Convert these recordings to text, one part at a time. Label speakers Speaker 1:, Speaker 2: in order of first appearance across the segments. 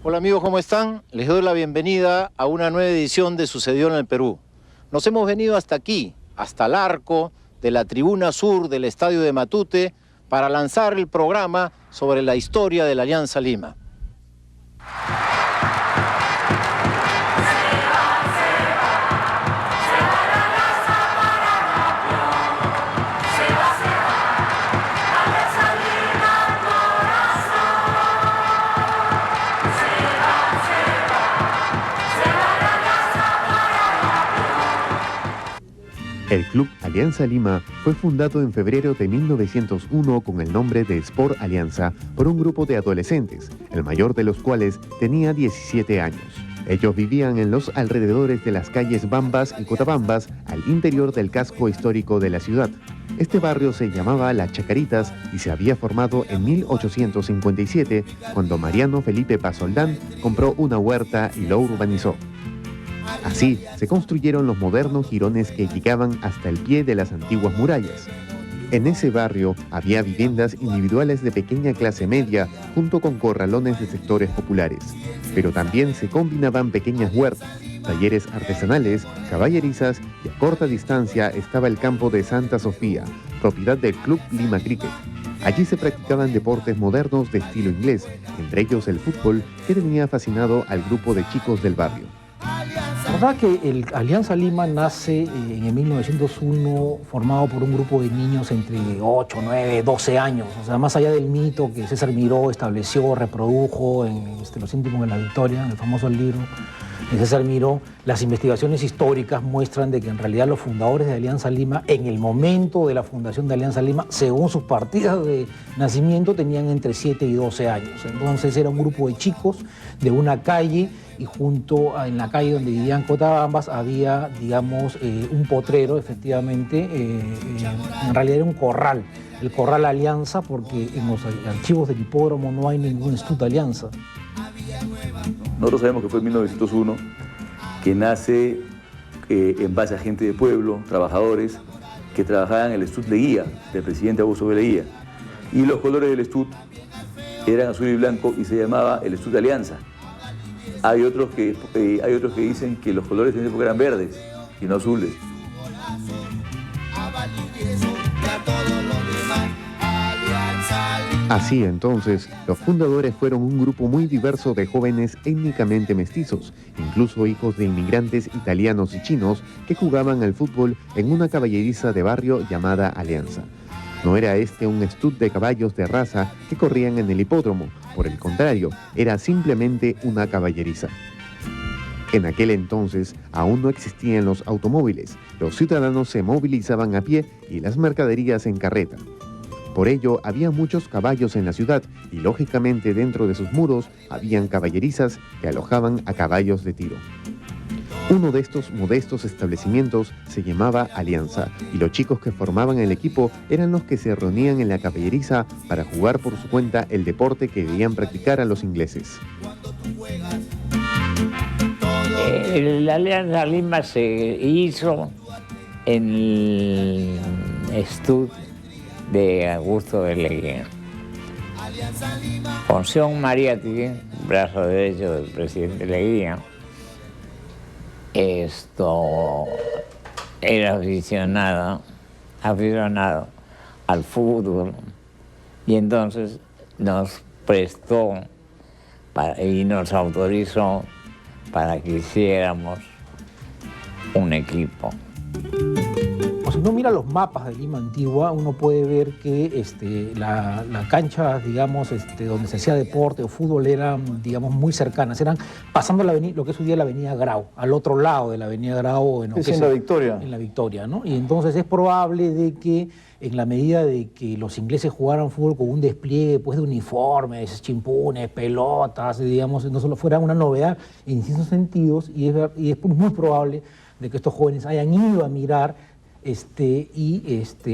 Speaker 1: Hola amigos, ¿cómo están? Les doy la bienvenida a una nueva edición de Sucedió en el Perú. Nos hemos venido hasta aquí, hasta el arco de la tribuna sur del Estadio de Matute, para lanzar el programa sobre la historia de la Alianza Lima.
Speaker 2: El Club Alianza Lima fue fundado en febrero de 1901 con el nombre de Sport Alianza por un grupo de adolescentes, el mayor de los cuales tenía 17 años. Ellos vivían en los alrededores de las calles Bambas y Cotabambas, al interior del casco histórico de la ciudad. Este barrio se llamaba Las Chacaritas y se había formado en 1857, cuando Mariano Felipe Pasoldán compró una huerta y lo urbanizó. Así se construyeron los modernos jirones que llegaban hasta el pie de las antiguas murallas. En ese barrio había viviendas individuales de pequeña clase media junto con corralones de sectores populares, pero también se combinaban pequeñas huertas, talleres artesanales, caballerizas y a corta distancia estaba el campo de Santa Sofía, propiedad del Club Lima Cricket. Allí se practicaban deportes modernos de estilo inglés, entre ellos el fútbol, que tenía fascinado al grupo de chicos del barrio.
Speaker 3: La verdad que el Alianza Lima nace en el 1901 formado por un grupo de niños entre 8, 9, 12 años. O sea, más allá del mito que César Miró estableció, reprodujo en Los Íntimos de la Victoria, en el famoso libro de César Miró, las investigaciones históricas muestran de que en realidad los fundadores de Alianza Lima, en el momento de la fundación de Alianza Lima, según sus partidas de nacimiento, tenían entre 7 y 12 años. Entonces era un grupo de chicos de una calle, y junto en la calle donde vivían Cotabambas había, digamos, un potrero, efectivamente, en realidad era un corral, el Corral Alianza, porque en los archivos del hipódromo no hay ningún Instituto Alianza.
Speaker 4: Nosotros sabemos que fue en 1901, que nace en base a gente de pueblo, trabajadores, que trabajaban en el Estud Leguía, del presidente Augusto B. Leguía. Y los colores del Estud eran azul y blanco y se llamaba el Estud de Alianza. Hay otros que dicen que los colores en esa época eran verdes y no azules.
Speaker 2: Así entonces, los fundadores fueron un grupo muy diverso de jóvenes étnicamente mestizos, incluso hijos de inmigrantes italianos y chinos que jugaban al fútbol en una caballeriza de barrio llamada Alianza. No era este un estud de caballos de raza que corrían en el hipódromo, por el contrario, era simplemente una caballeriza. En aquel entonces aún no existían los automóviles, los ciudadanos se movilizaban a pie y las mercaderías en carreta. Por ello, había muchos caballos en la ciudad y lógicamente dentro de sus muros habían caballerizas que alojaban a caballos de tiro. Uno de estos modestos establecimientos se llamaba Alianza y los chicos que formaban el equipo eran los que se reunían en la caballeriza para jugar por su cuenta el deporte que veían practicar a los ingleses.
Speaker 5: La Alianza Lima se hizo en el Estud de Augusto B. Leguía. Ponción Mariatti, brazo derecho del presidente Leguía, era aficionado al fútbol y entonces nos prestó y nos autorizó para que hiciéramos un equipo.
Speaker 3: Si uno mira los mapas de Lima Antigua, uno puede ver que la cancha, digamos, donde se hacía deporte o fútbol eran, digamos, muy cercanas. Eran pasando la avenida, lo que es hoy día la avenida Grau, al otro lado de la avenida Grau.
Speaker 1: En la Victoria.
Speaker 3: En la Victoria, ¿no? Y entonces es probable de que, en la medida de que los ingleses jugaran fútbol con un despliegue pues, de uniformes, chimpunes, pelotas, digamos, no solo fuera una novedad en distintos sentidos, y es muy probable de que estos jóvenes hayan ido a mirar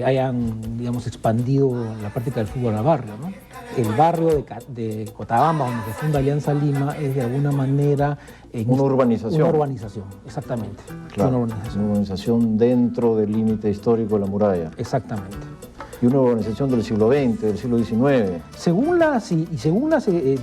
Speaker 3: hayan, digamos, expandido la práctica del fútbol al barrio, ¿no? El barrio de Cotabamba, donde se funda Alianza Lima, es de alguna manera...
Speaker 1: Una urbanización.
Speaker 3: Una urbanización, exactamente.
Speaker 1: Claro, una urbanización dentro del límite histórico de la muralla.
Speaker 3: Exactamente.
Speaker 1: y una urbanización del siglo XX, del siglo XIX.
Speaker 3: Según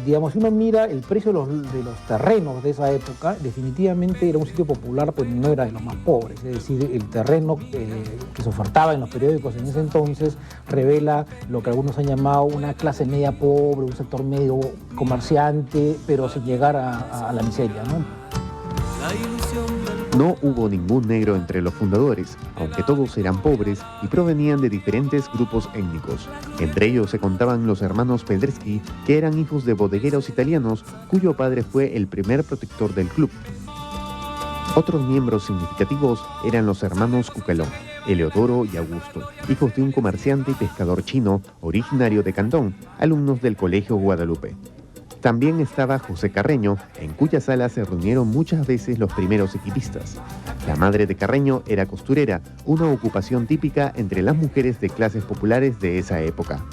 Speaker 3: digamos, si uno mira el precio de los terrenos de esa época, definitivamente era un sitio popular, pues no era de los más pobres. Es decir, el terreno que se ofertaba en los periódicos en ese entonces revela lo que algunos han llamado una clase media pobre, un sector medio comerciante, pero sin llegar a la miseria, ¿no?
Speaker 2: No hubo ningún negro entre los fundadores, aunque todos eran pobres y provenían de diferentes grupos étnicos. Entre ellos se contaban los hermanos Pedreschi, que eran hijos de bodegueros italianos, cuyo padre fue el primer protector del club. Otros miembros significativos eran los hermanos Cucalón, Eleodoro y Augusto, hijos de un comerciante y pescador chino originario de Cantón, alumnos del Colegio Guadalupe. También estaba José Carreño, en cuya sala se reunieron muchas veces los primeros equipistas. La madre de Carreño era costurera, una ocupación típica entre las mujeres de clases populares de esa época.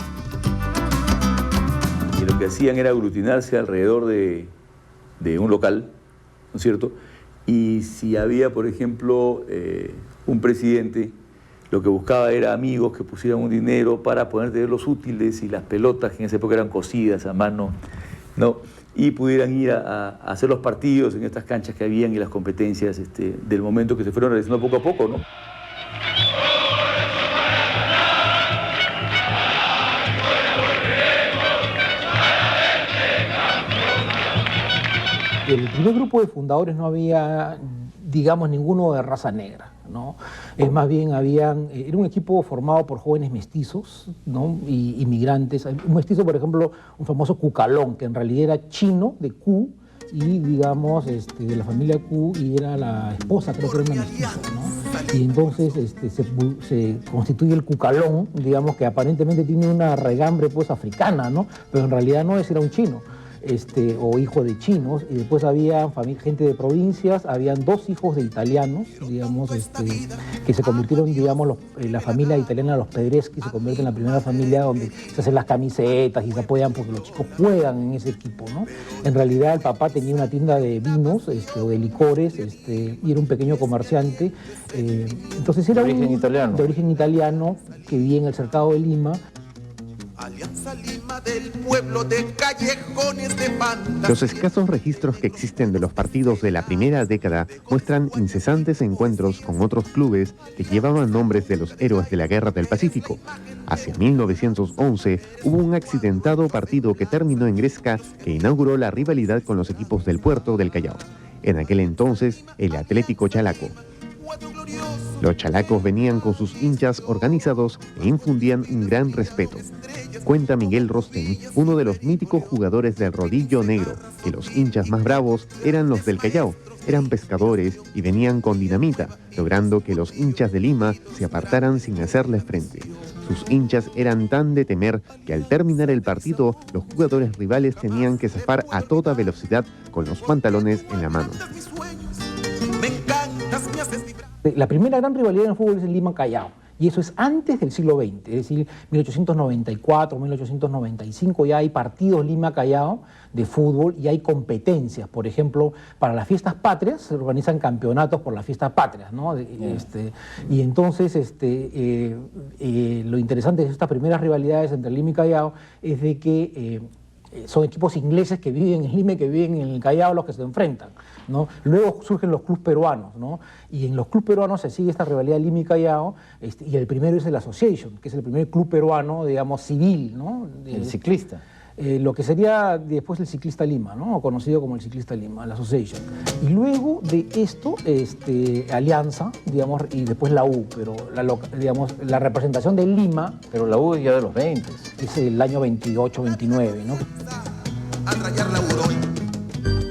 Speaker 4: Y lo que hacían era aglutinarse alrededor de un local, ¿no es cierto? Y si había, por ejemplo, un presidente, lo que buscaba era amigos que pusieran un dinero para poder tener los útiles y las pelotas, que en esa época eran cosidas a mano, ¿no? Y pudieran ir a hacer los partidos en estas canchas que habían y las competencias del momento que se fueron realizando poco a poco, ¿no?
Speaker 3: El primer grupo de fundadores no había, digamos, ninguno de raza negra, ¿no? Es más bien era un equipo formado por jóvenes mestizos, ¿no? Y inmigrantes. Un mestizo, por ejemplo, un famoso Cucalón, que en realidad era chino, de Q, y digamos, de la familia Q, y era la esposa, creo que era una mestiza, ¿no? Y entonces se constituye el Cucalón, digamos, que aparentemente tiene una regambre, pues, africana, ¿no? Pero en realidad no es, era un chino. O hijo de chinos, y después había gente de provincias, habían dos hijos de italianos, digamos, que se convirtieron, digamos, la familia italiana, los Pedreschi, se convierte en la primera familia donde se hacen las camisetas y se apoyan porque los chicos juegan en ese equipo, ¿no? En realidad el papá tenía una tienda de vinos o de licores, y era un pequeño comerciante, entonces era
Speaker 1: de origen italiano
Speaker 3: que vivía en el cercado de Lima.
Speaker 6: Alianza Lima del pueblo de callejones de fantasía.
Speaker 2: Los escasos registros que existen de los partidos de la primera década muestran incesantes encuentros con otros clubes que llevaban nombres de los héroes de la Guerra del Pacífico. Hacia 1911 hubo un accidentado partido que terminó en gresca que inauguró la rivalidad con los equipos del Puerto del Callao. En aquel entonces, el Atlético Chalaco. Los chalacos venían con sus hinchas organizados e infundían un gran respeto. Cuenta Miguel Rosten, uno de los míticos jugadores del Rodillo Negro, que los hinchas más bravos eran los del Callao. Eran pescadores y venían con dinamita, logrando que los hinchas de Lima se apartaran sin hacerles frente. Sus hinchas eran tan de temer que al terminar el partido, los jugadores rivales tenían que zafar a toda velocidad con los pantalones en la mano.
Speaker 3: La primera gran rivalidad en el fútbol es el Lima-Callao, y eso es antes del siglo XX, es decir, 1894, 1895 ya hay partidos Lima-Callao de fútbol y hay competencias. Por ejemplo, para las fiestas patrias se organizan campeonatos por las fiestas patrias, ¿no? Y entonces lo interesante de estas primeras rivalidades entre Lima y Callao es de que son equipos ingleses que viven en Lima y que viven en el Callao los que se enfrentan, ¿no? Luego surgen los clubes peruanos, ¿no? Y en los clubes peruanos se sigue esta rivalidad Lima y Callao, y el primero es el Association, que es el primer club peruano, digamos, civil, ¿no?
Speaker 1: El ciclista.
Speaker 3: Lo que sería después el Ciclista Lima, ¿no? Conocido como el Ciclista Lima, la Association. Y luego de esto, Alianza, digamos, y después la U, pero digamos, la representación de Lima...
Speaker 1: Pero la U es ya de los 20.
Speaker 3: Es el año 28, 29, ¿no?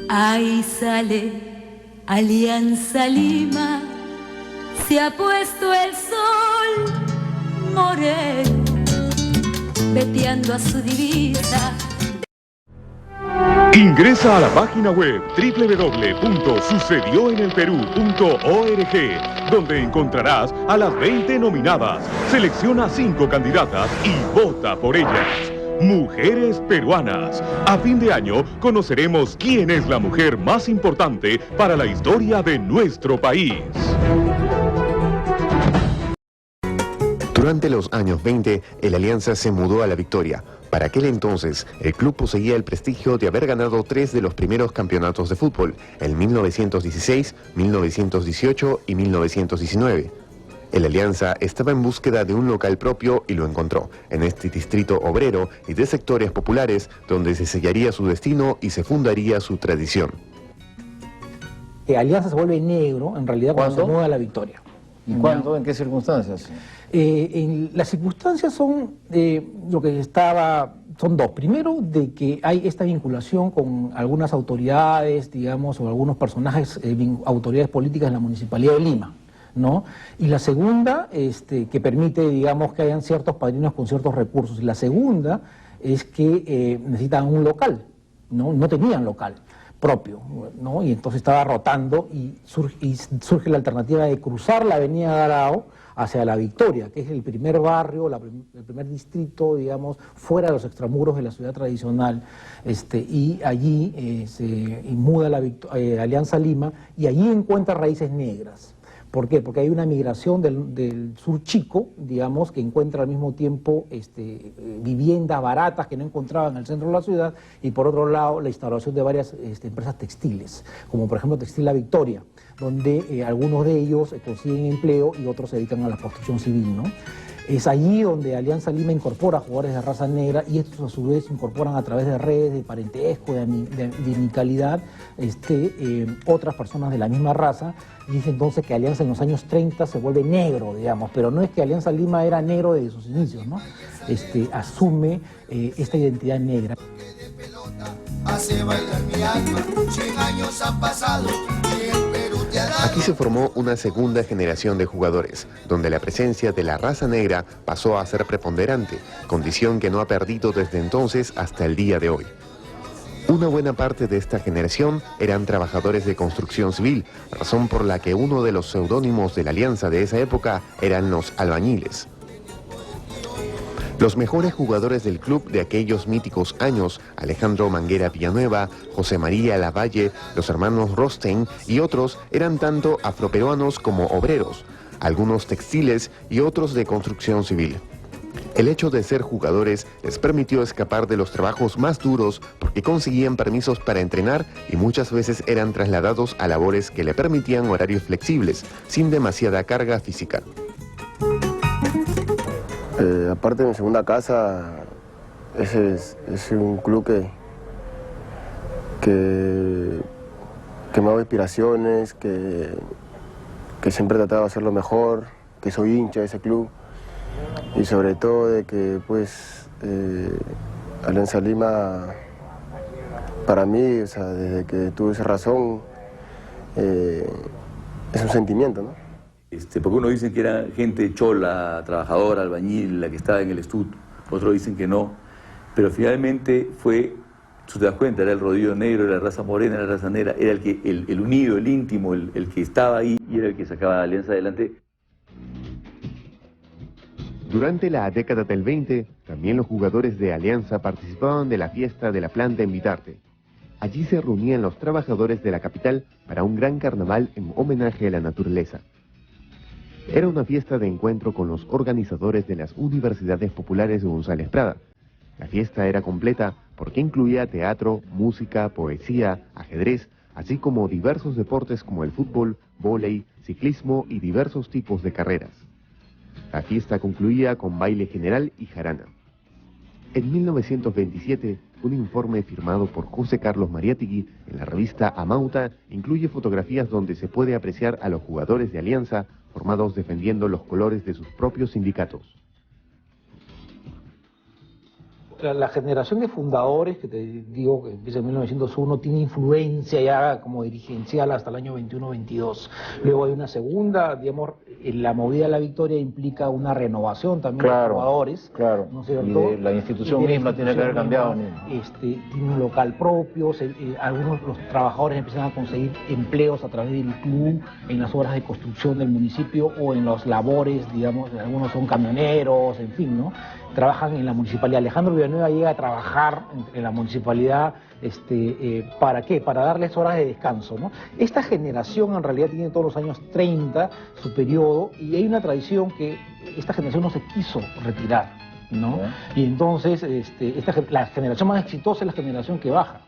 Speaker 7: Ahí sale Alianza Lima, se ha puesto el sol moreno, veteando a su divisa.
Speaker 8: Ingresa a la página web www.sucedioenelperú.org, donde encontrarás a las 20 nominadas. Selecciona 5 candidatas y vota por ellas. Mujeres peruanas. A fin de año conoceremos quién es la mujer más importante para la historia de nuestro país.
Speaker 2: Durante los años 20, el Alianza se mudó a La Victoria. Para aquel entonces, el club poseía el prestigio de haber ganado 3 de los primeros campeonatos de fútbol, en 1916, 1918 y 1919. El Alianza estaba en búsqueda de un local propio y lo encontró, en este distrito obrero y de sectores populares, donde se sellaría su destino y se fundaría su tradición.
Speaker 3: Alianza se vuelve negro, en realidad, cuando se muda a La Victoria.
Speaker 1: ¿Y cuándo? ¿En qué circunstancias?
Speaker 3: Las circunstancias son son dos. Primero, de que hay esta vinculación con algunas autoridades, digamos, o algunos personajes, autoridades políticas de la Municipalidad de Lima, ¿no? Y la segunda, que permite, digamos, que hayan ciertos padrinos con ciertos recursos. Y la segunda es que necesitan un local, ¿no? No tenían local propio, ¿no? Y entonces estaba rotando y surge la alternativa de cruzar la avenida Garao hacia La Victoria, que es el primer barrio, el primer distrito, digamos, fuera de los extramuros de la ciudad tradicional, y allí se muda Alianza Lima y allí encuentra raíces negras. ¿Por qué? Porque hay una migración del sur chico, digamos, que encuentra al mismo tiempo viviendas baratas que no encontraba en el centro de la ciudad, y por otro lado la instalación de varias empresas textiles, como por ejemplo Textil La Victoria, donde algunos de ellos consiguen empleo y otros se dedican a la construcción civil, ¿no? Es allí donde Alianza Lima incorpora jugadores de raza negra, y estos a su vez incorporan a través de redes de parentesco, de amicalidad, otras personas de la misma raza. Y dice entonces que Alianza en los años 30 se vuelve negro, digamos, pero no es que Alianza Lima era negro desde sus inicios, ¿no? Asume esta identidad negra.
Speaker 2: Aquí se formó una segunda generación de jugadores, donde la presencia de la raza negra pasó a ser preponderante, condición que no ha perdido desde entonces hasta el día de hoy. Una buena parte de esta generación eran trabajadores de construcción civil, razón por la que uno de los seudónimos de la Alianza de esa época eran los albañiles. Los mejores jugadores del club de aquellos míticos años, Alejandro Manguera Villanueva, José María Lavalle, los hermanos Rostein y otros, eran tanto afroperuanos como obreros, algunos textiles y otros de construcción civil. El hecho de ser jugadores les permitió escapar de los trabajos más duros porque conseguían permisos para entrenar y muchas veces eran trasladados a labores que le permitían horarios flexibles, sin demasiada carga física.
Speaker 9: Aparte de mi segunda casa, es un club que me ha dado inspiraciones, que siempre he tratado de hacerlo mejor, que soy hincha de ese club, y sobre todo de que pues Alianza Lima, para mí, o sea, desde que tuve esa razón, es un sentimiento, ¿no?
Speaker 4: Porque uno dicen que era gente chola, trabajadora, albañil, la que estaba en el estud, otros dicen que no, pero finalmente fue, tú te das cuenta, era el rodillo negro, era la raza morena, era la raza negra, era el unido, el íntimo, el que estaba ahí y era el que sacaba a Alianza adelante.
Speaker 2: Durante la década del 20, también los jugadores de Alianza participaban de la fiesta de la planta en Vitarte. Allí se reunían los trabajadores de la capital para un gran carnaval en homenaje a la naturaleza. Era una fiesta de encuentro con los organizadores de las universidades populares de González Prada. La fiesta era completa porque incluía teatro, música, poesía, ajedrez, así como diversos deportes como el fútbol, vóley, ciclismo y diversos tipos de carreras. La fiesta concluía con baile general y jarana. En 1927, un informe firmado por José Carlos Mariátegui en la revista Amauta incluye fotografías donde se puede apreciar a los jugadores de Alianza formados defendiendo los colores de sus propios sindicatos.
Speaker 3: La generación de fundadores, que te digo que empieza en 1901, tiene influencia ya como dirigencial hasta el año 21-22. Luego hay una segunda, digamos, la movida de La Victoria implica una renovación también de los jugadores.
Speaker 1: Claro,
Speaker 3: ¿no es cierto?
Speaker 1: Y la institución misma tiene que haber cambiado.
Speaker 3: Tiene un local propio, algunos los trabajadores empiezan a conseguir empleos a través del club, en las obras de construcción del municipio o en las labores, digamos, algunos son camioneros, en fin, ¿no? trabajan en la municipalidad. Alejandro Villanueva llega a trabajar en la municipalidad, ¿para qué? Para darles horas de descanso, ¿no? Esta generación en realidad tiene todos los años 30 su periodo, y hay una tradición que esta generación no se quiso retirar, ¿no? Y entonces la generación más exitosa es la generación que baja.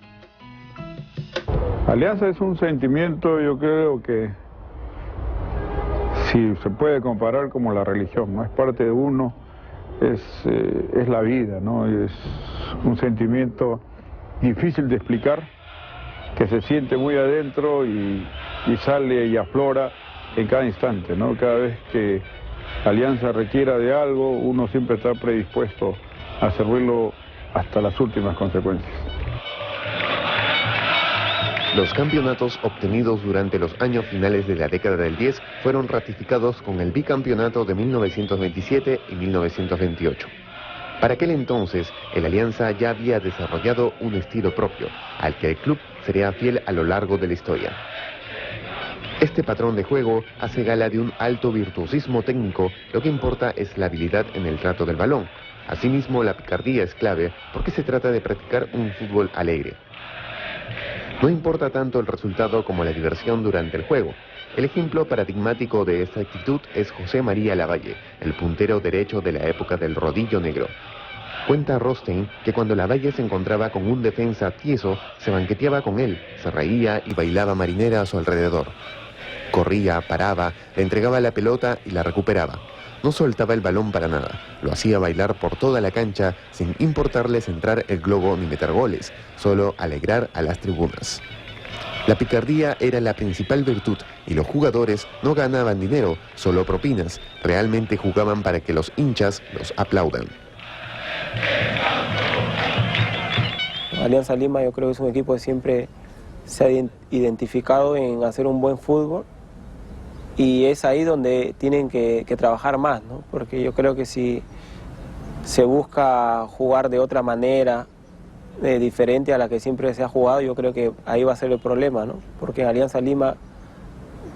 Speaker 10: Alianza es un sentimiento, yo creo que si se puede comparar como la religión, ¿no? Es parte de uno, es la vida, ¿no? Es un sentimiento difícil de explicar, que se siente muy adentro y sale y aflora en cada instante, ¿no? Cada vez que Alianza requiera de algo, uno siempre está predispuesto a servirlo hasta las últimas consecuencias.
Speaker 2: Los campeonatos obtenidos durante los años finales de la década del 10 fueron ratificados con el bicampeonato de 1927 y 1928. Para aquel entonces, el Alianza ya había desarrollado un estilo propio, al que el club sería fiel a lo largo de la historia. Este patrón de juego hace gala de un alto virtuosismo técnico, lo que importa es la habilidad en el trato del balón. Asimismo, la picardía es clave porque se trata de practicar un fútbol alegre. No importa tanto el resultado como la diversión durante el juego. El ejemplo paradigmático de esta actitud es José María Lavalle, el puntero derecho de la época del rodillo negro. Cuenta Rostein que cuando Lavalle se encontraba con un defensa tieso, se banqueteaba con él, se reía y bailaba marinera a su alrededor. Corría, paraba, le entregaba la pelota y la recuperaba. No soltaba el balón para nada, lo hacía bailar por toda la cancha sin importarle centrar el globo ni meter goles, solo alegrar a las tribunas. La picardía era la principal virtud y los jugadores no ganaban dinero, solo propinas, realmente jugaban para que los hinchas los aplaudan.
Speaker 11: Alianza Lima yo creo que es un equipo que siempre se ha identificado en hacer un buen fútbol. Y es ahí donde tienen que trabajar más, ¿no? Porque yo creo que si se busca jugar de otra manera, diferente a la que siempre se ha jugado, yo creo que ahí va a ser el problema, ¿no? Porque en Alianza Lima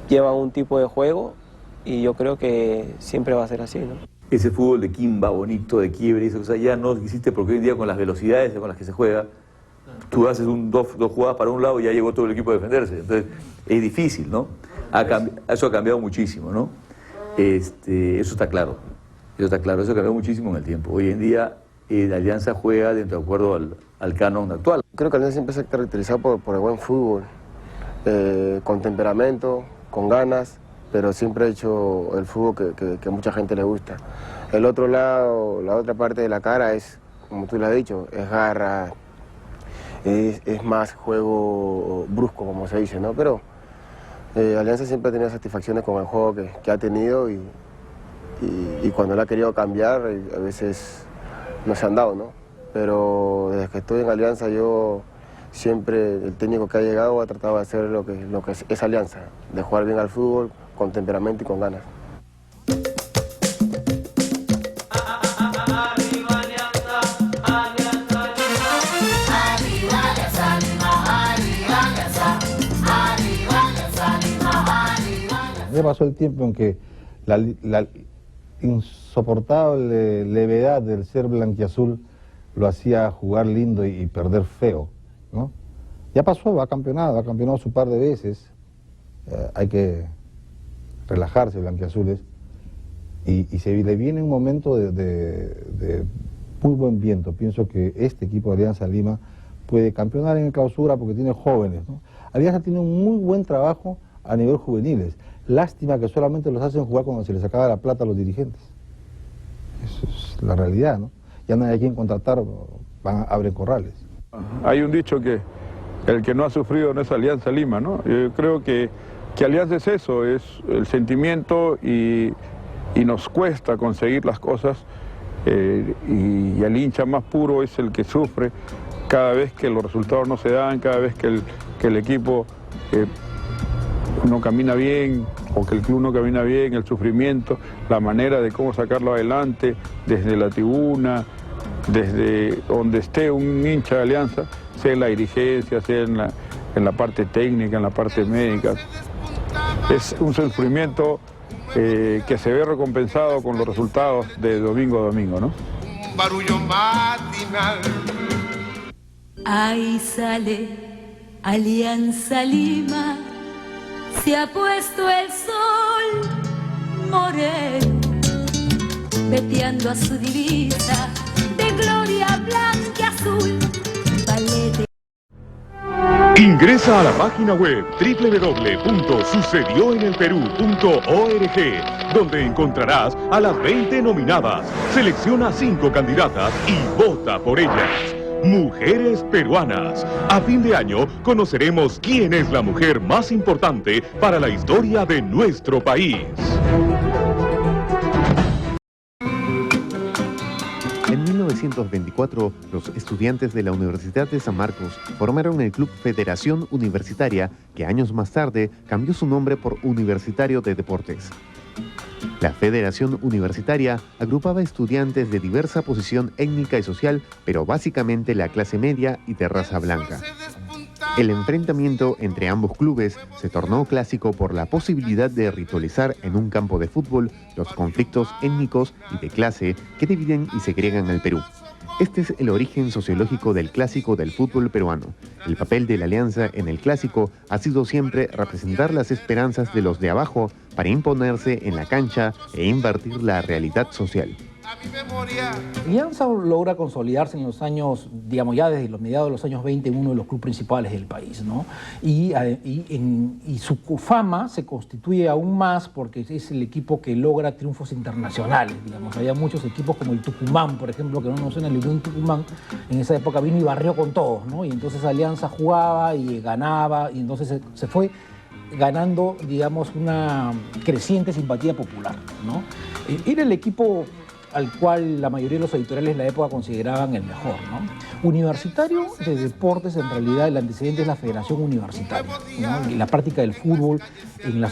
Speaker 11: lleva un tipo de juego y yo creo que siempre va a ser así, ¿no?
Speaker 4: Ese fútbol de quimba, bonito, de quiebre, esa cosa ya no existe porque hoy en día con las velocidades con las que se juega, tú haces dos jugadas para un lado y ya llegó todo el equipo a defenderse. Entonces es difícil, ¿no? Eso ha cambiado muchísimo, ¿no? Eso está claro. Eso ha cambiado muchísimo en el tiempo. Hoy en día la Alianza juega de acuerdo al canon actual.
Speaker 9: Creo que Alianza siempre se ha caracterizado por el buen fútbol, con temperamento, con ganas, pero siempre ha hecho el fútbol que a mucha gente le gusta. El otro lado, la otra parte de la cara es, como tú lo has dicho, es garra, es más juego brusco, como se dice, ¿no? Pero Alianza siempre ha tenido satisfacciones con el juego que ha tenido y cuando la ha querido cambiar, a veces no se han dado, ¿no? Pero desde que estoy en Alianza yo siempre, el técnico que ha llegado ha tratado de hacer lo que es Alianza, de jugar bien al fútbol, con temperamento y con ganas.
Speaker 12: Ya pasó el tiempo en que la insoportable levedad del ser blanquiazul lo hacía jugar lindo y perder feo, ¿no? Ya pasó, ha campeonado su par de veces. Hay que relajarse, blanquiazules, y se le viene un momento de muy buen viento. Pienso que este equipo de Alianza Lima puede campeonar en el clausura porque tiene jóvenes, ¿no? Alianza tiene un muy buen trabajo a nivel juveniles. Lástima que solamente los hacen jugar cuando se les acaba la plata a los dirigentes. Eso es la realidad, ¿no? Ya no hay a quien contratar, abren corrales.
Speaker 10: Hay un dicho que el que no ha sufrido no es Alianza Lima, ¿no? Yo creo que Alianza es eso, es el sentimiento y nos cuesta conseguir las cosas y el hincha más puro es el que sufre cada vez que los resultados no se dan, cada vez que el equipo no camina bien o que el club no camina bien, el sufrimiento, la manera de cómo sacarlo adelante desde la tribuna, desde donde esté un hincha de Alianza, sea en la dirigencia, sea en la parte técnica, en la parte médica. Es un sufrimiento que se ve recompensado con los resultados de domingo a domingo, ¿no?
Speaker 6: barullo matinal.
Speaker 7: Ahí sale Alianza Lima, se ha puesto el sol moreno, veteando a su divisa de gloria blanca y azul. Valete.
Speaker 8: Ingresa a la página web www.sucedioenelperú.org, donde encontrarás a las 20 nominadas. Selecciona 5 candidatas y vota por ellas. Mujeres peruanas. A fin de año conoceremos quién es la mujer más importante para la historia de nuestro país.
Speaker 2: En 1924, los estudiantes de la Universidad de San Marcos formaron el Club Federación Universitaria, que años más tarde cambió su nombre por Universitario de Deportes. La Federación Universitaria agrupaba estudiantes de diversa posición étnica y social, pero básicamente la clase media y de raza blanca. El enfrentamiento entre ambos clubes se tornó clásico por la posibilidad de ritualizar en un campo de fútbol los conflictos étnicos y de clase que dividen y segregan al Perú. Este es el origen sociológico del clásico del fútbol peruano. El papel de la Alianza en el clásico ha sido siempre representar las esperanzas de los de abajo para imponerse en la cancha e invertir la realidad social.
Speaker 3: Alianza logra consolidarse en los años, digamos ya desde los mediados de los años 20, en uno de los clubes principales del país, ¿no? Y su fama se constituye aún más porque es el equipo que logra triunfos internacionales, digamos. Había muchos equipos como el Tucumán, por ejemplo, que no nos suena el Unión Tucumán, en esa época vino y barrió con todos, ¿no? Y entonces Alianza jugaba y ganaba, y entonces se fue ganando, digamos, una creciente simpatía popular, ¿no? Era el equipo al cual la mayoría de los editoriales de la época consideraban el mejor, ¿no? Universitario de Deportes, en realidad el antecedente es la Federación Universitaria, ¿no? Y la práctica del fútbol en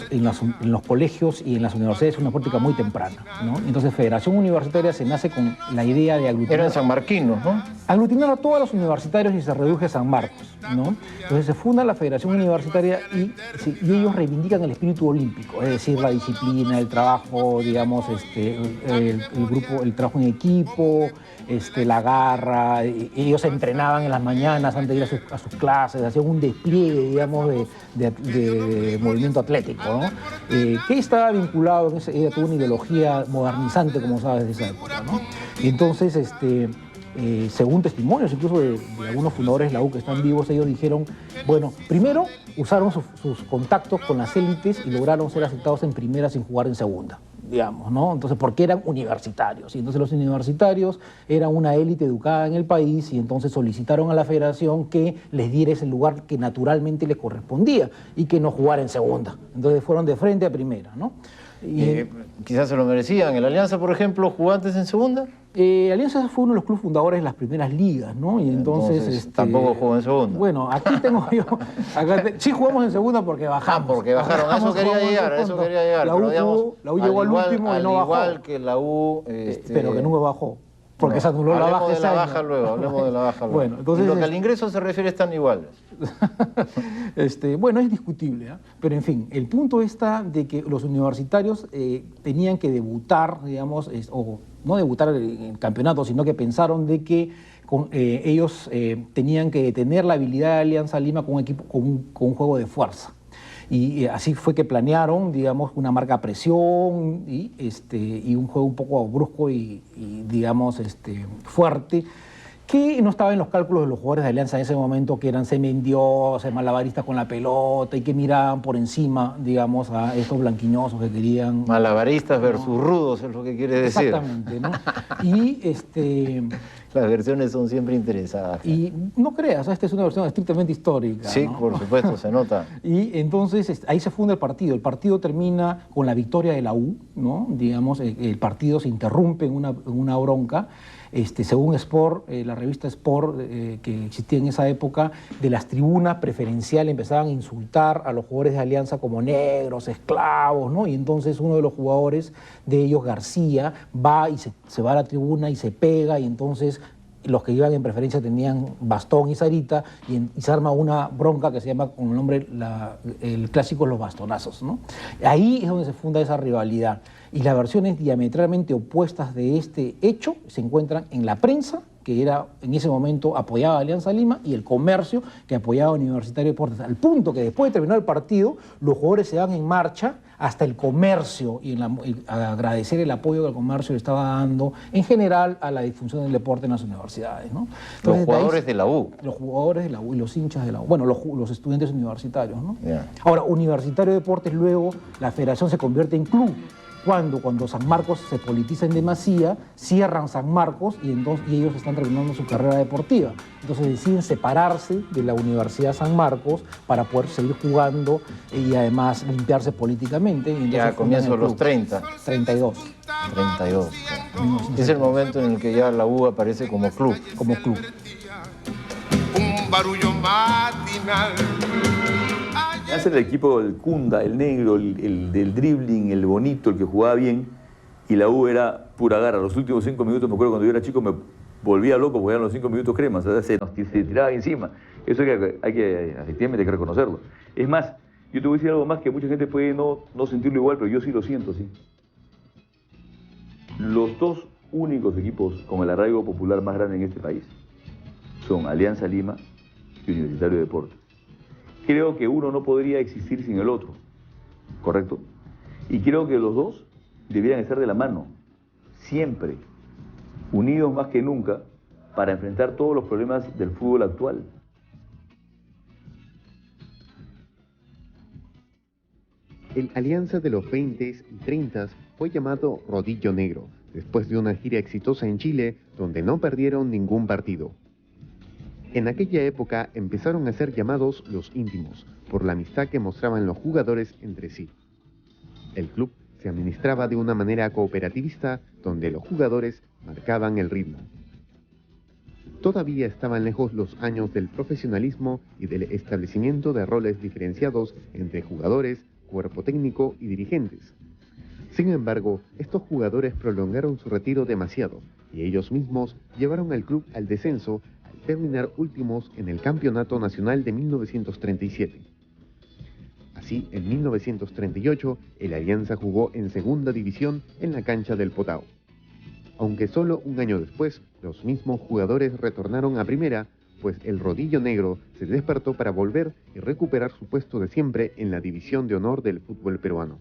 Speaker 3: los colegios y en las universidades es una práctica muy temprana, ¿no? Entonces Federación Universitaria se nace con la idea de aglutinar...
Speaker 1: Eran sanmarquinos, ¿no?
Speaker 3: Aglutinar a todos los universitarios y se reduce a San Marcos, ¿no? Entonces se funda la Federación Universitaria y ellos reivindican el espíritu olímpico, es decir, la disciplina, el trabajo, digamos, el grupo, el trabajo en equipo, la garra. Ellos se entrenaban en las mañanas antes de ir a sus clases, hacían un despliegue, digamos, de movimiento atlético, ¿no? Que estaba vinculado, ella tuvo una ideología modernizante, como sabes, de esa época, ¿no? Y entonces, según testimonios incluso de algunos fundadores de la U que están vivos, ellos dijeron, bueno, primero usaron sus contactos con las élites y lograron ser aceptados en primera sin jugar en segunda, digamos, ¿no? Entonces, porque eran universitarios, y entonces los universitarios eran una élite educada en el país, y entonces solicitaron a la federación que les diera ese lugar que naturalmente les correspondía y que no jugara en segunda. Entonces fueron de frente a primera, ¿no?
Speaker 1: Quizás se lo merecían. ¿El Alianza, por ejemplo, jugó antes en segunda?
Speaker 3: Alianza fue uno de los clubes fundadores de las primeras ligas, ¿no? Y entonces
Speaker 1: tampoco jugó en segunda.
Speaker 3: Bueno, aquí tengo yo... sí jugamos en segunda porque bajamos.
Speaker 1: Porque bajaron. A eso quería llegar,
Speaker 3: La U llegó al último y no bajó.
Speaker 1: Al igual que la U...
Speaker 3: pero que nunca bajó. Porque se anuló la baja ese año.
Speaker 1: Hablemos de la baja luego.
Speaker 3: Bueno, entonces,
Speaker 1: lo que al ingreso se refiere están iguales.
Speaker 3: Bueno, es discutible, ¿eh? Pero en fin, el punto está de que los universitarios tenían que debutar, digamos, o no debutar en el campeonato, sino que pensaron de que ellos tenían que tener la habilidad de Alianza Lima con un equipo, con un juego de fuerza. Y así fue que planearon, digamos, una marca a presión y un juego un poco brusco y digamos, fuerte, que no estaba en los cálculos de los jugadores de Alianza en ese momento, que eran semidioses, malabaristas con la pelota y que miraban por encima, digamos, a estos blanquiñosos que querían...
Speaker 1: Malabaristas versus rudos es lo que quiere decir.
Speaker 3: Exactamente, ¿no? Y
Speaker 1: las versiones son siempre interesadas.
Speaker 3: Y no creas, esta es una versión estrictamente histórica.
Speaker 1: Sí,
Speaker 3: ¿no?
Speaker 1: por supuesto, se nota.
Speaker 3: Y entonces ahí se funda el partido. El partido termina con la victoria de la U, ¿no? Digamos, el partido se interrumpe en una bronca. Según Sport, la revista Sport que existía en esa época, de las tribunas preferenciales empezaban a insultar a los jugadores de Alianza como negros, esclavos, ¿no? Y entonces uno de los jugadores de ellos, García, va y se va a la tribuna y se pega, y entonces los que iban en preferencia tenían bastón y zarita, y se arma una bronca que se llama con el nombre, el clásico Los Bastonazos, ¿no? Ahí es donde se funda esa rivalidad. Y las versiones diametralmente opuestas de este hecho se encuentran en la prensa, que era en ese momento apoyaba a Alianza Lima, y el comercio, que apoyaba a Universitario de Deportes, al punto que después de terminar el partido, los jugadores se van en marcha hasta el comercio y a agradecer el apoyo que el comercio le estaba dando en general a la difusión del deporte en las universidades, ¿no? Entonces,
Speaker 1: los jugadores de la U.
Speaker 3: Los jugadores de la U y los hinchas de la U. Bueno, los estudiantes universitarios, ¿no?
Speaker 1: Yeah.
Speaker 3: Ahora, Universitario de Deportes, luego la federación se convierte en club. Cuando San Marcos se politiza en demasía, cierran San Marcos y ellos están terminando su carrera deportiva. Entonces deciden separarse de la Universidad San Marcos para poder seguir jugando y además limpiarse políticamente. Y
Speaker 1: ya a comienzos de los 30.
Speaker 3: 32.
Speaker 1: 32. Es el momento en el que ya la U aparece como club.
Speaker 3: Como club.
Speaker 6: Un barullo matinal.
Speaker 4: Hace el equipo el Cunda, el negro, el del dribbling, el bonito, el que jugaba bien, y la U era pura garra. Los últimos 5 minutos, me acuerdo cuando yo era chico, me volvía loco porque eran los 5 minutos cremas, o sea, se tiraba encima. Eso hay que efectivamente hay que reconocerlo. Es más, yo te voy a decir algo más que mucha gente puede no sentirlo igual, pero yo sí lo siento, sí. Los dos únicos equipos con el arraigo popular más grande en este país son Alianza Lima y Universitario de Deportes. Creo que uno no podría existir sin el otro, ¿correcto? Y creo que los dos deberían estar de la mano, siempre, unidos más que nunca, para enfrentar todos los problemas del fútbol actual.
Speaker 2: El Alianza de los 20s y 30s fue llamado Rodillo Negro, después de una gira exitosa en Chile, donde no perdieron ningún partido. En aquella época empezaron a ser llamados los íntimos, por la amistad que mostraban los jugadores entre sí. El club se administraba de una manera cooperativista, donde los jugadores marcaban el ritmo. Todavía estaban lejos los años del profesionalismo y del establecimiento de roles diferenciados entre jugadores, cuerpo técnico y dirigentes. Sin embargo, estos jugadores prolongaron su retiro demasiado, y ellos mismos llevaron al club al descenso al terminar últimos en el Campeonato Nacional de 1937. Así, en 1938, el Alianza jugó en segunda división en la cancha del Potao. Aunque solo un año después, los mismos jugadores retornaron a primera, pues el Rodillo Negro se despertó para volver y recuperar su puesto de siempre en la división de honor del fútbol peruano.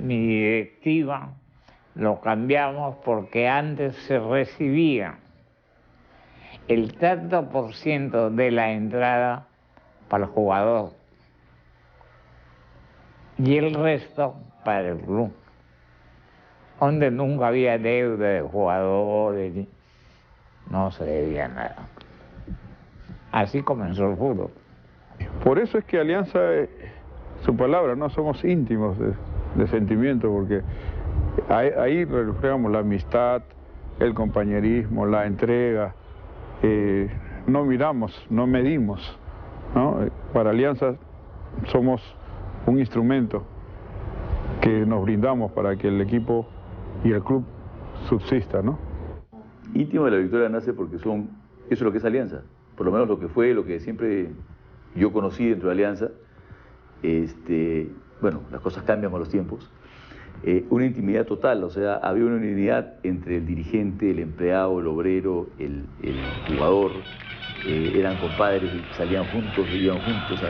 Speaker 5: Mi directiva lo cambiamos porque antes se recibía el tanto por ciento de la entrada para el jugador y el resto para el club, donde nunca había deuda de jugadores, no se debía nada. Así comenzó el fútbol.
Speaker 10: Por eso es que Alianza, su palabra, no somos íntimos de sentimiento, porque ahí reflejamos la amistad, el compañerismo, la entrega. No miramos, no medimos, ¿no? Para Alianza somos un instrumento que nos brindamos para que el equipo y el club subsista, ¿no?
Speaker 4: Íntimo de la Victoria nace porque eso es lo que es Alianza, por lo menos lo que fue, lo que siempre yo conocí dentro de Alianza. Bueno, las cosas cambian con los tiempos. Una intimidad total, o sea, había una unidad entre el dirigente, el empleado, el obrero, el jugador. Eran compadres, salían juntos, vivían juntos.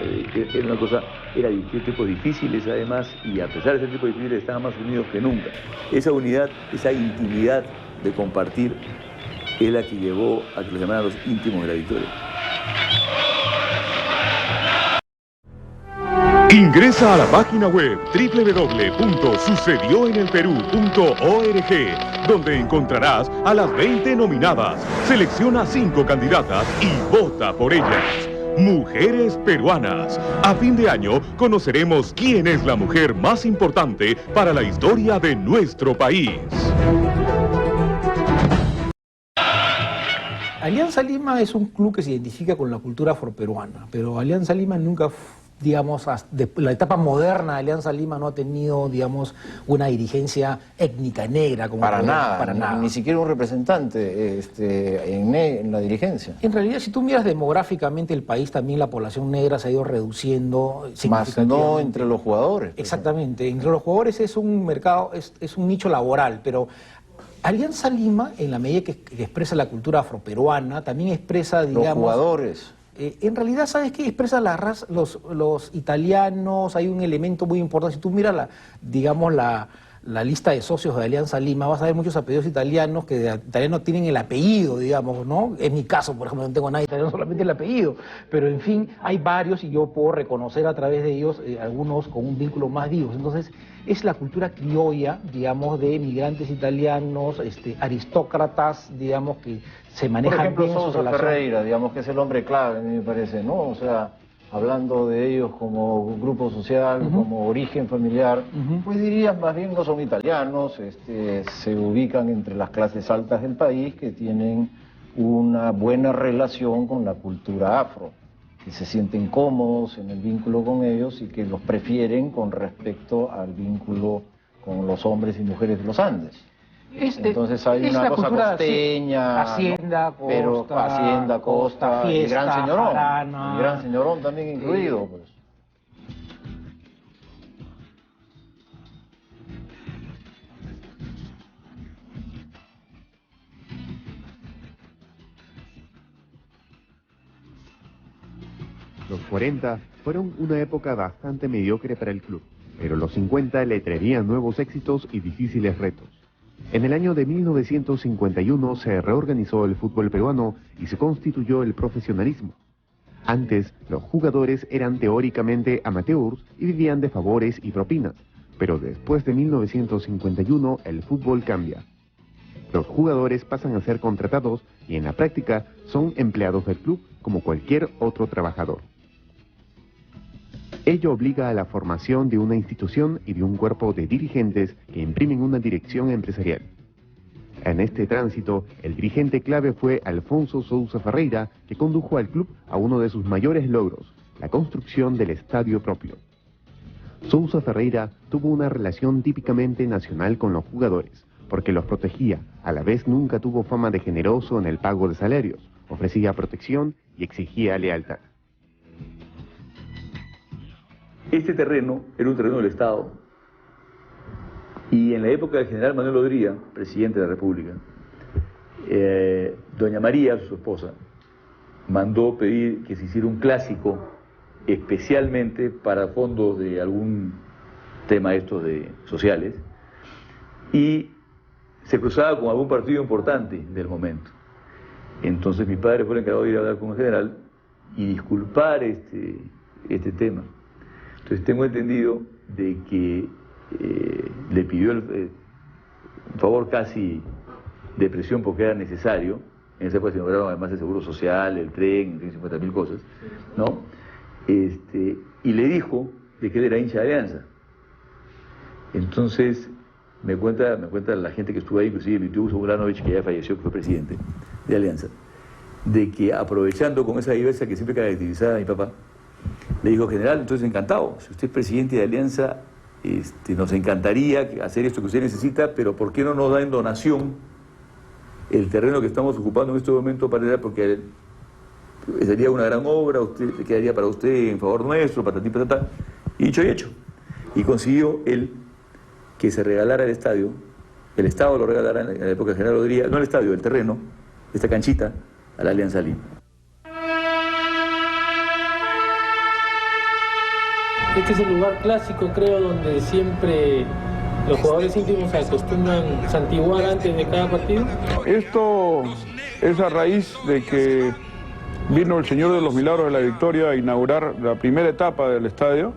Speaker 4: Era una cosa, eran tiempos difíciles además, y a pesar de ser tiempos difíciles estaban más unidos que nunca. Esa unidad, esa intimidad de compartir es la que llevó a que los llamaran los íntimos de la Victoria.
Speaker 8: Ingresa a la página web www.sucedioenelperú.org, donde encontrarás a las 20 nominadas. Selecciona 5 candidatas y vota por ellas. Mujeres peruanas. A fin de año conoceremos quién es la mujer más importante para la historia de nuestro país.
Speaker 3: Alianza Lima es un club que se identifica con la cultura afroperuana, pero Alianza Lima nunca digamos, la etapa moderna de Alianza Lima no ha tenido, digamos, una dirigencia étnica negra. Como
Speaker 1: para nada,
Speaker 3: para nada.
Speaker 1: Ni siquiera un representante en la dirigencia.
Speaker 3: En realidad, si tú miras demográficamente el país, también la población negra se ha ido reduciendo significativamente.
Speaker 1: Más no entre los jugadores.
Speaker 3: Exactamente, entre los jugadores es un mercado, es un nicho laboral, pero Alianza Lima, en la medida que expresa la cultura afroperuana, también expresa, digamos...
Speaker 1: Los jugadores...
Speaker 3: en realidad, ¿sabes qué? Expresa la raza, los italianos, hay un elemento muy importante. Si tú miras digamos, la lista de socios de Alianza Lima, vas a ver muchos apellidos italianos que de italiano tienen el apellido, digamos, ¿no? En mi caso, por ejemplo, no tengo nada italiano, solamente el apellido. Pero, en fin, hay varios y yo puedo reconocer a través de ellos algunos con un vínculo más vivo. Entonces, es la cultura criolla, digamos, de migrantes italianos, aristócratas, digamos, que se manejan.
Speaker 1: Por ejemplo,
Speaker 3: bien su
Speaker 1: Sousa
Speaker 3: relación.
Speaker 1: Ferreira, digamos, que es el hombre clave, a mí me parece, ¿no? O sea, hablando de ellos como grupo social, como origen familiar, pues dirías más bien no son italianos, se ubican entre las clases altas del país que tienen una buena relación con la cultura afro, que se sienten cómodos en el vínculo con ellos y que los prefieren con respecto al vínculo con los hombres y mujeres de los Andes. Entonces hay una cosa costeña,
Speaker 3: Hacienda,
Speaker 1: ¿no? Pero Hacienda, Costa,
Speaker 3: fiesta,
Speaker 1: y Gran Señorón,
Speaker 3: jarana,
Speaker 1: y Gran Señorón también incluido, pues.
Speaker 2: Los 40 fueron una época bastante mediocre para el club, pero los 50 le traerían nuevos éxitos y difíciles retos. En el año de 1951 se reorganizó el fútbol peruano y se constituyó el profesionalismo. Antes, los jugadores eran teóricamente amateurs y vivían de favores y propinas, pero después de 1951 el fútbol cambia. Los jugadores pasan a ser contratados y en la práctica son empleados del club como cualquier otro trabajador. Ello obliga a la formación de una institución y de un cuerpo de dirigentes que imprimen una dirección empresarial. En este tránsito, el dirigente clave fue Alfonso Sousa Ferreira, que condujo al club a uno de sus mayores logros, la construcción del estadio propio. Sousa Ferreira tuvo una relación típicamente nacional con los jugadores, porque los protegía, a la vez nunca tuvo fama de generoso en el pago de salarios, ofrecía protección y exigía lealtad.
Speaker 4: Este terreno era un terreno del Estado y en la época del general Manuel Odría, presidente de la República, doña María, su esposa, mandó pedir que se hiciera un clásico especialmente para fondos de algún tema estos de sociales y se cruzaba con algún partido importante del momento. Entonces mi padre fue el encargado de ir a hablar con el general y disculpar este tema. Entonces tengo entendido de que le pidió un favor casi de presión porque era necesario. En esa época se nombraron además el seguro social, el tren, 50.000 cosas, ¿no? Y le dijo de que él era hincha de Alianza. Entonces me cuenta la gente que estuvo ahí, inclusive mi tío Uso Ulanovich, que ya falleció, que fue presidente de Alianza, de que aprovechando con esa diversidad que siempre caracterizaba a mi papá, le dijo: general, entonces encantado, si usted es presidente de Alianza, nos encantaría hacer esto que usted necesita, pero ¿por qué no nos da en donación el terreno que estamos ocupando en este momento para porque sería una gran obra, usted quedaría para usted en favor nuestro, patatí, patatá? Y dicho y hecho. Y consiguió él que se regalara el estadio, el Estado lo regalara en la época del general Odría, no el estadio, el terreno, esta canchita, a la Alianza Lima.
Speaker 13: Este es el lugar clásico, creo, donde siempre los jugadores íntimos se acostumbran a santiguar antes de cada partido.
Speaker 10: Esto es a raíz de que vino el Señor de los Milagros de la Victoria a inaugurar la primera etapa del estadio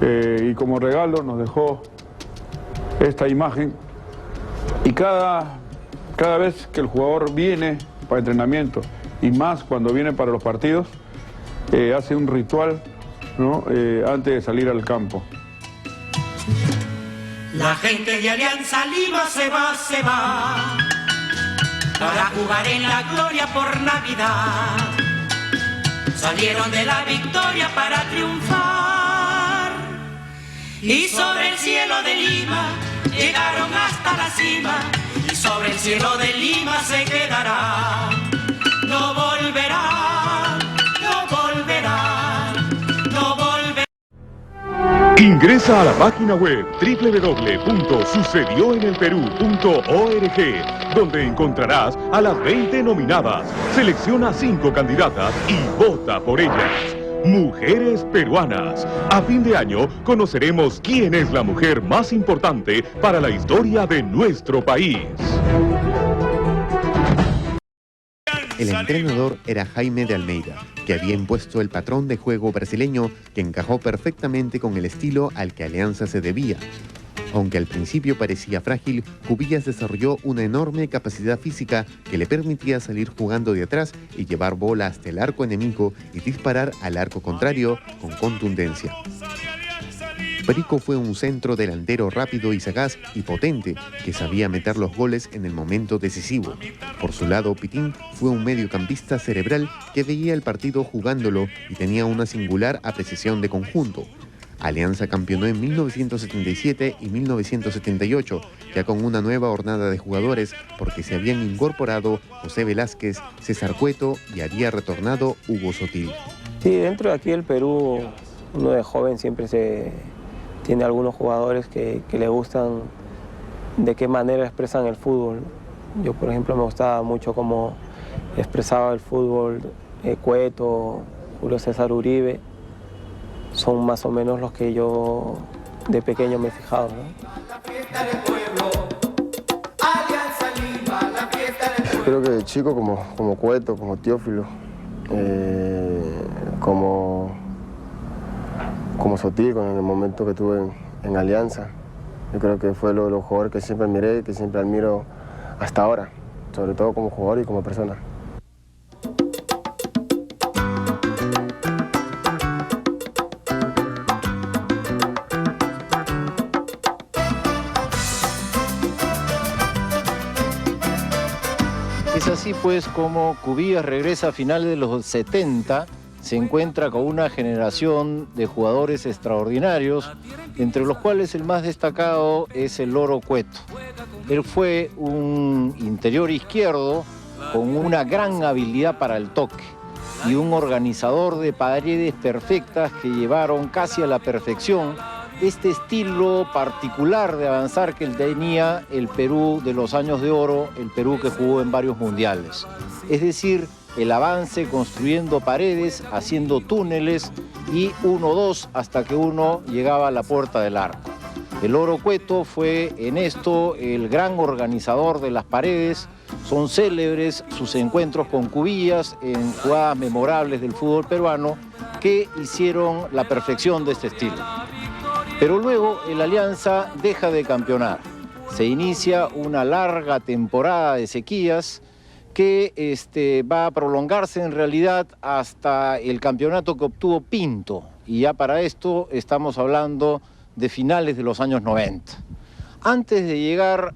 Speaker 10: y como regalo nos dejó esta imagen. Y cada vez que el jugador viene para entrenamiento y más cuando viene para los partidos, hace un ritual, ¿no? Antes de salir al campo.
Speaker 14: La gente de Alianza Lima se va para jugar en la gloria por Navidad. Salieron de la victoria para triunfar. Y sobre el cielo de Lima llegaron hasta la cima, y sobre el cielo de Lima se quedará. No volverá, no volverá, no volverá.
Speaker 8: Ingresa a la página web www.sucedioenelperú.org, donde encontrarás a las 20 nominadas. Selecciona 5 candidatas y vota por ellas. Mujeres peruanas. A fin de año conoceremos quién es la mujer más importante para la historia de nuestro país.
Speaker 2: El entrenador era Jaime de Almeida, que había impuesto el patrón de juego brasileño que encajó perfectamente con el estilo al que Alianza se debía. Aunque al principio parecía frágil, Cubillas desarrolló una enorme capacidad física que le permitía salir jugando de atrás y llevar bola hasta el arco enemigo y disparar al arco contrario con contundencia. Perico fue un centro delantero rápido y sagaz y potente que sabía meter los goles en el momento decisivo. Por su lado, Pitín fue un mediocampista cerebral que veía el partido jugándolo y tenía una singular apreciación de conjunto. Alianza campeonó en 1977 y 1978, ya con una nueva hornada de jugadores porque se habían incorporado José Velázquez, César Cueto y había retornado Hugo Sotil.
Speaker 11: Sí, dentro de aquí del Perú, uno de joven siempre tiene algunos jugadores que le gustan de qué manera expresan el fútbol. Yo, por ejemplo, me gustaba mucho cómo expresaba el fútbol Cueto, Julio César Uribe. Son más o menos los que yo de pequeño me he fijado, ¿no?
Speaker 9: Creo que de chico como Cueto, como Teófilo, como Sotil en el momento que tuve en Alianza. Yo creo que fue lo de los jugadores que siempre admiré y que siempre admiro hasta ahora, sobre todo como jugador y como persona.
Speaker 1: Es así pues como Cubillas regresa a finales de los 70, se encuentra con una generación de jugadores extraordinarios, entre los cuales el más destacado es el Loro Cueto. Él fue un interior izquierdo con una gran habilidad para el toque y un organizador de paredes perfectas que llevaron casi a la perfección este estilo particular de avanzar que tenía el Perú de los años de oro, el Perú que jugó en varios mundiales. Es decir, el avance construyendo paredes, haciendo túneles y 1-2 hasta que uno llegaba a la puerta del arco. El Loro Cueto fue en esto el gran organizador de las paredes. Son célebres sus encuentros con Cubillas en jugadas memorables del fútbol peruano que hicieron la perfección de este estilo. Pero luego el Alianza deja de campeonar. Se inicia una larga temporada de sequías que va a prolongarse en realidad hasta el campeonato que obtuvo Pinto. Y ya para esto estamos hablando de finales de los años 90. Antes de llegar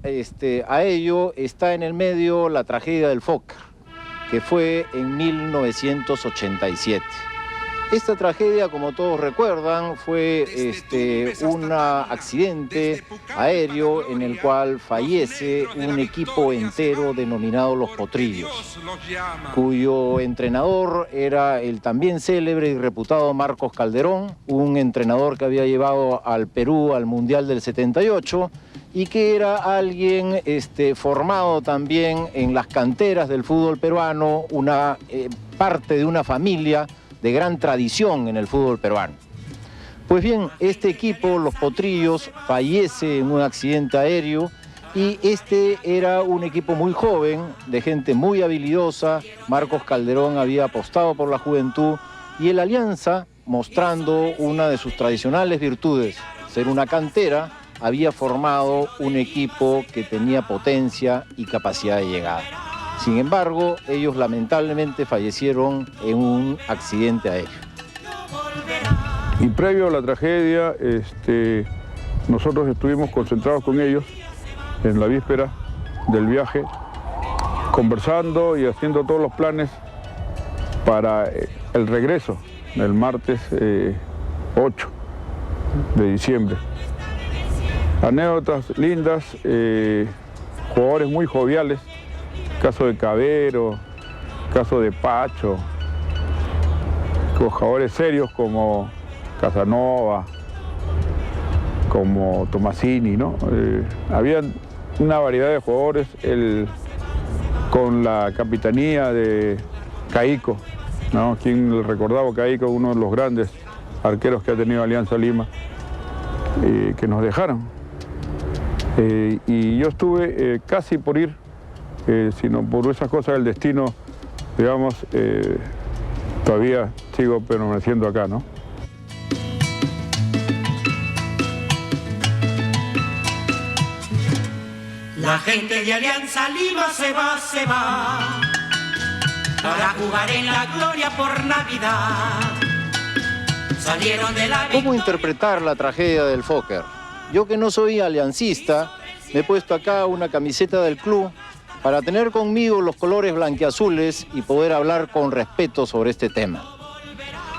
Speaker 1: a ello está en el medio la tragedia del Fokker, que fue en 1987. Esta tragedia, como todos recuerdan, fue un accidente aéreo en el cual fallece un equipo entero denominado Los Potrillos, cuyo entrenador era el también célebre y reputado Marcos Calderón, un entrenador que había llevado al Perú al Mundial del 78 y que era alguien formado también en las canteras del fútbol peruano, una parte de una familia de gran tradición en el fútbol peruano. Pues bien, este equipo, Los Potrillos, fallece en un accidente aéreo y era un equipo muy joven, de gente muy habilidosa. Marcos Calderón había apostado por la juventud y el Alianza, mostrando una de sus tradicionales virtudes, ser una cantera, había formado un equipo que tenía potencia y capacidad de llegada. Sin embargo, ellos lamentablemente fallecieron en un accidente aéreo.
Speaker 10: Y previo a la tragedia, nosotros estuvimos concentrados con ellos en la víspera del viaje, conversando y haciendo todos los planes para el regreso, el martes 8 de diciembre. Anécdotas lindas, jugadores muy joviales, caso de Cabero, caso de Pacho, jugadores serios como Casanova, como Tomasini, ¿no? Había una variedad de jugadores con la capitanía de Caico, ¿no? Quien recordaba Caico, uno de los grandes arqueros que ha tenido Alianza Lima, que nos dejaron. Y yo estuve casi por ir, sino por esas cosas del destino, digamos, todavía sigo permaneciendo acá, ¿no?
Speaker 14: La gente de Alianza Lima se va para jugar en la gloria por Navidad. Salieron de la...
Speaker 1: ¿Cómo interpretar la tragedia del Fokker? Yo, que no soy aliancista, me he puesto acá una camiseta del club para tener conmigo los colores blanquiazules y poder hablar con respeto sobre este tema.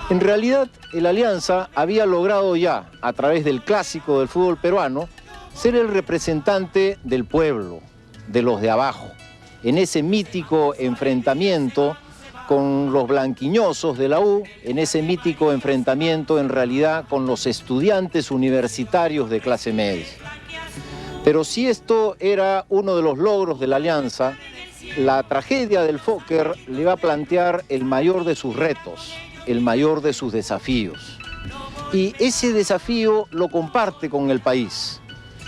Speaker 1: En realidad, el Alianza había logrado ya, a través del clásico del fútbol peruano, ser el representante del pueblo, de los de abajo, en ese mítico enfrentamiento con los blanquiñosos de la U, en ese mítico enfrentamiento en realidad con los estudiantes universitarios de clase media. Pero si esto era uno de los logros de la Alianza, la tragedia del Fokker le va a plantear el mayor de sus retos, el mayor de sus desafíos. Y ese desafío lo comparte con el país.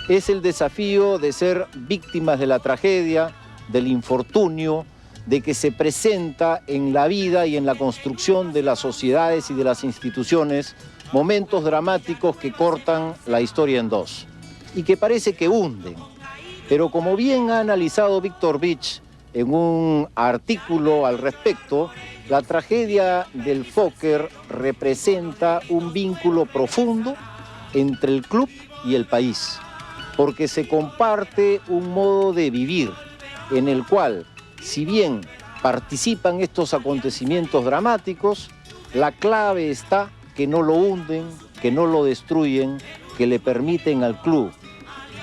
Speaker 1: Es el desafío de ser víctimas de la tragedia, del infortunio, de que se presenta en la vida y en la construcción de las sociedades y de las instituciones momentos dramáticos que cortan la historia en dos y que parece que hunden. Pero como bien ha analizado Víctor Vich en un artículo al respecto, la tragedia del Fokker representa un vínculo profundo entre el club y el país, porque se comparte un modo de vivir en el cual, si bien participan estos acontecimientos dramáticos, la clave está que no lo hunden, que no lo destruyen, que le permiten al club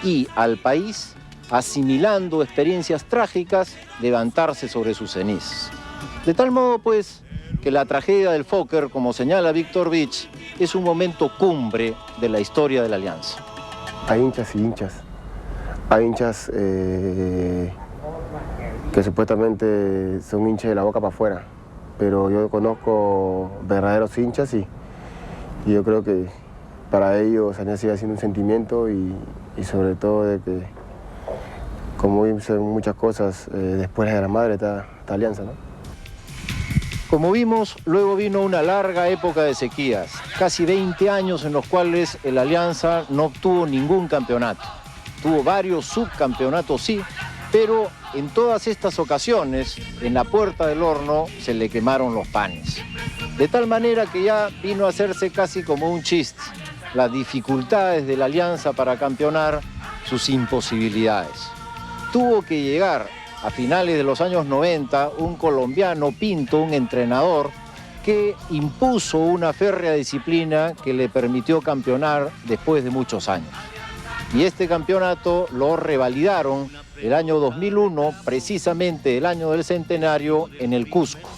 Speaker 1: y al país, asimilando experiencias trágicas, levantarse sobre sus cenizas. De tal modo, pues, que la tragedia del Fokker, como señala Víctor Vich, es un momento cumbre de la historia de la Alianza.
Speaker 9: Hay hinchas y hinchas. Hay hinchas que supuestamente son hinchas de la boca para afuera, pero yo conozco verdaderos hinchas y yo creo que para ellos Alianza sigue siendo un sentimiento y sobre todo de que, como dicen muchas cosas, después de la madre está Alianza, ¿no?
Speaker 1: Como vimos, luego vino una larga época de sequías, casi 20 años en los cuales el Alianza no obtuvo ningún campeonato. Tuvo varios subcampeonatos, sí, pero en todas estas ocasiones, en la puerta del horno, se le quemaron los panes. De tal manera que ya vino a hacerse casi como un chiste, las dificultades de la Alianza para campeonar, sus imposibilidades. Tuvo que llegar a finales de los años 90 un colombiano, Pinto, un entrenador, que impuso una férrea disciplina que le permitió campeonar después de muchos años. Y este campeonato lo revalidaron el año 2001, precisamente el año del centenario, en el Cusco,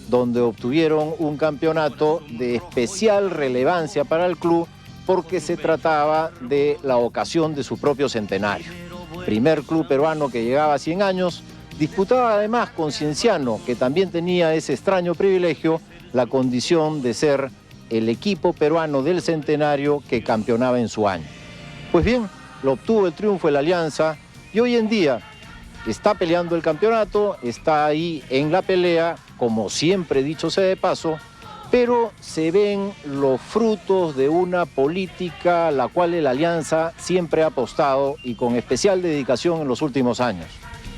Speaker 1: donde obtuvieron un campeonato de especial relevancia para el club porque se trataba de la ocasión de su propio centenario. Primer club peruano que llegaba a 100 años, disputaba además con Cienciano, que también tenía ese extraño privilegio, la condición de ser el equipo peruano del centenario que campeonaba en su año. Pues bien, lo obtuvo el triunfo de la Alianza y hoy en día está peleando el campeonato, está ahí en la pelea, como siempre dicho sea de paso, pero se ven los frutos de una política a la cual la Alianza siempre ha apostado y con especial dedicación en los últimos años.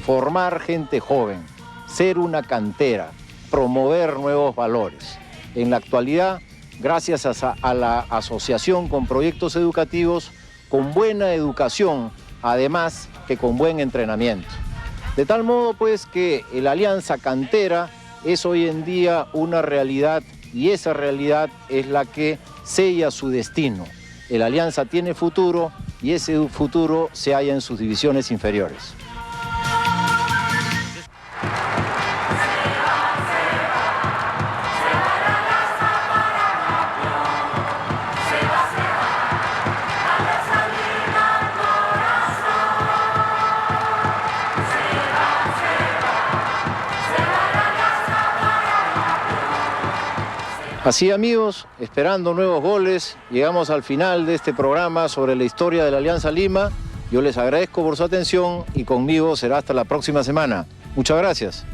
Speaker 1: Formar gente joven, ser una cantera, promover nuevos valores. En la actualidad, gracias a la asociación con proyectos educativos, con buena educación, además que con buen entrenamiento. De tal modo, pues, que la Alianza Cantera es hoy en día una realidad y esa realidad es la que sella su destino. El Alianza tiene futuro y ese futuro se halla en sus divisiones inferiores. Así, amigos, esperando nuevos goles, llegamos al final de este programa sobre la historia de la Alianza Lima. Yo les agradezco por su atención y conmigo será hasta la próxima semana. Muchas gracias.